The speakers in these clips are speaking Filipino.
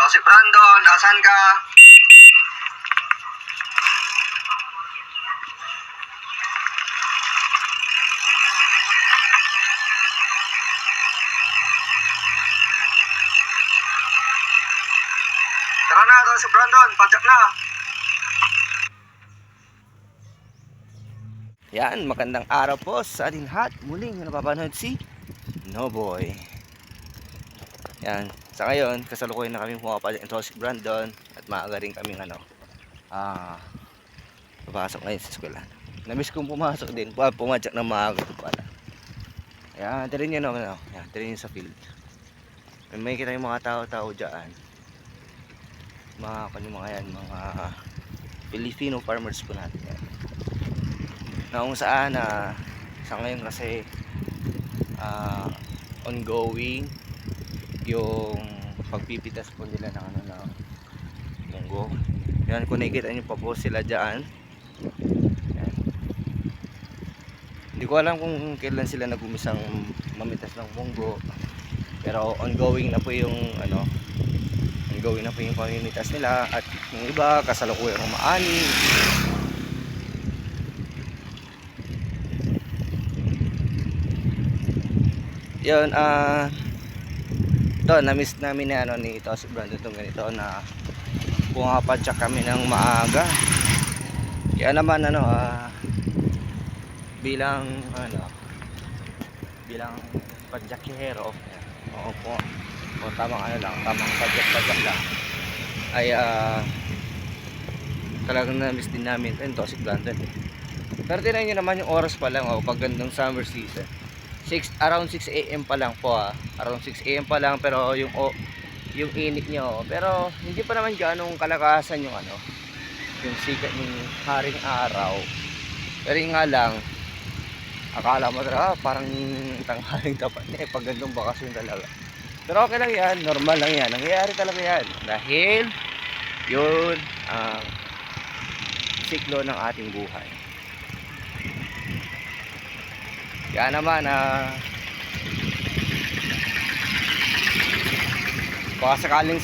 si Brandon, asan ka? Tara na, ito si Brandon, padyak na. Yan, magandang araw po sa ating lahat. Muling napapanood si Noboy. Yan, sa ngayon, kasalukuyan na kami pumapalit ito si Brandon at maaga rin kaming papasok ngayon sa eskwela. Namiss kong pumasok din, pumadyak ng maaga ito pala. Yan, tirin nyo naman ako. Yan, tirin nyo sa field. May kita yung mga tao-tao dyan. Mga yan, mga Filipino farmers po natin yan. Na kung saan sa ngayon kasi ongoing yung pagpipitas po nila ng ng munggo. Yan, kung nakikita nyo pa po sila dyan. Yan. Hindi ko alam kung kailan sila nag-umisang mamitas ng munggo, pero ongoing na po yung ongoing na po yung pamimitas nila, at yung iba kasalukuyang umaani. Yun, ito, na-miss namin na ni ito si Brandon itong ganito na pumapadyak kami ng maaga. Kaya naman bilang padyakero, oo po, o tamang tamang padyak lang ay talagang na-miss din namin ito si Brandon. Pero tinayin nyo naman yung oras pa lang, pag gandang summer season, around 6 AM pa lang po, around 6 AM pa lang, pero yung init nyo, pero hindi pa naman ganong kalakasan yung yung sikat ng haring araw. Pero yung nga lang, akala mo talaga parang tanghaling tapat na pag gandong bakasyon talaga. Pero okay lang yan, normal lang yan, nangyayari talaga yan dahil yun ang siklo ng ating buhay. Kaya naman baka sakaling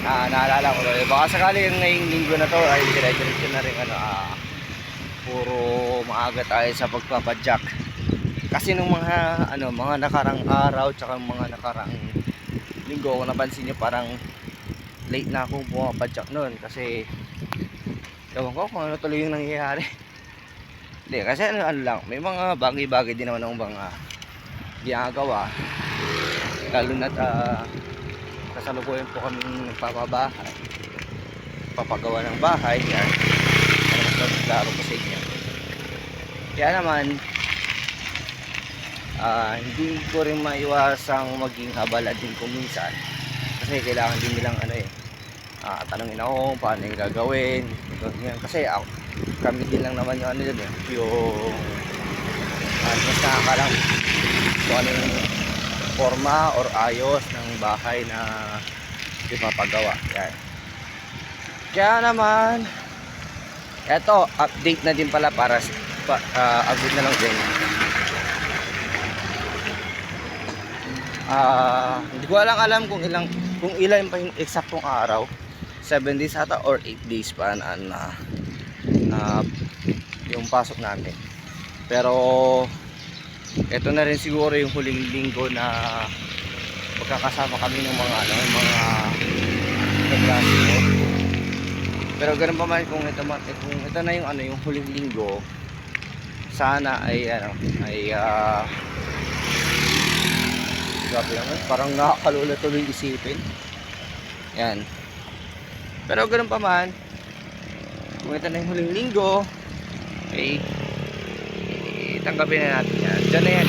naalala ko rin, baka sakaling ngayong linggo na to ay dire-diretso na rin puro maaga tayo sa pagpapadyak. Kasi nung mga nakarang araw tsaka mga nakarang linggo, kung napansin nyo, parang late na akong pumapadyak noon kasi ewan ko kung ano tuloy yung nangyayari. Hindi, kasi lang, may mga bagay-bagay din naman akong ginagawa. Lalo na't kasalukuyan po kaming nagpapabahay, papagawa ng bahay. Yan, para mas klaro po sa inyo. Kaya naman hindi ko rin maiwasang maging habala din kung minsan, kasi kailangan din nilang tanongin ako paano yung gagawin ganyan. Kasi kami din lang naman yung yung mas nakakalang kung ano yung forma or ayos ng bahay na ipapagawa. Yan. Kaya naman eto, update na din pala para update na lang din. Hindi ko alam kung ilan pa yung eksaktong araw, 7 days ata or 8 days pa yung pasok namin. Pero ito na rin siguro yung huling linggo na magkakasama kami ng mga kaklase ko. Pero ganun pa man, kung ito na yung yung huling linggo, sana ay grabe naman, parang nakakalula tuloy isipin. Yan. Pero ganun pa man, kung ito na yung huling linggo, ay tanggapin na natin yan. Diyan na yan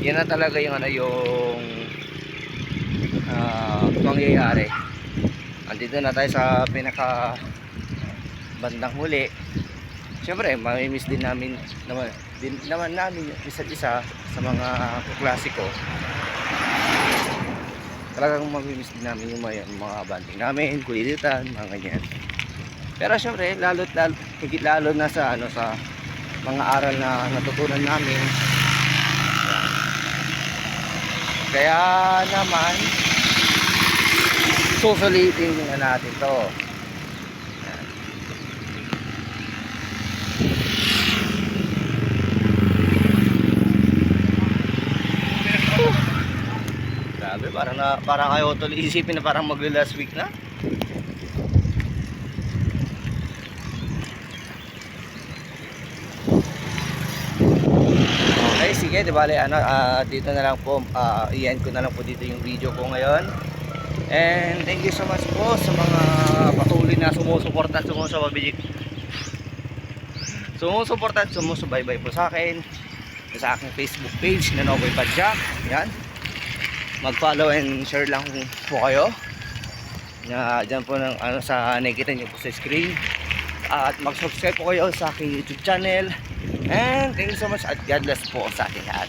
yan na talaga yung yung mangyayari. Andito na tayo sa pinaka bandang huli. Siyempre mamimiss din namin namin isa't isa sa mga klasiko. Talagang mamimiss din namin yung mga banding namin, kulilitan, mga ganyan. Pero syempre higit lalo na sa sa mga aral na natutunan namin. Kaya naman susulitin na natin to. Yan. Grabe, parang ayaw tuloy isipin na parang magla-last week na. Okay, sige, di bale, dito na lang po, i-end ko na lang po dito yung video ko ngayon. And thank you so much po sa mga patuloy na sumusuporta at sumusuporta at sumusubaybay po sa akin sa aking Facebook page na Noboy Padjak. Yan, mag-follow and share lang po kayo na dyan po ng, sa nakikita nyo po sa screen, at mag-subscribe po kayo sa aking YouTube channel. And thank you so much at God bless po sa ating lahat.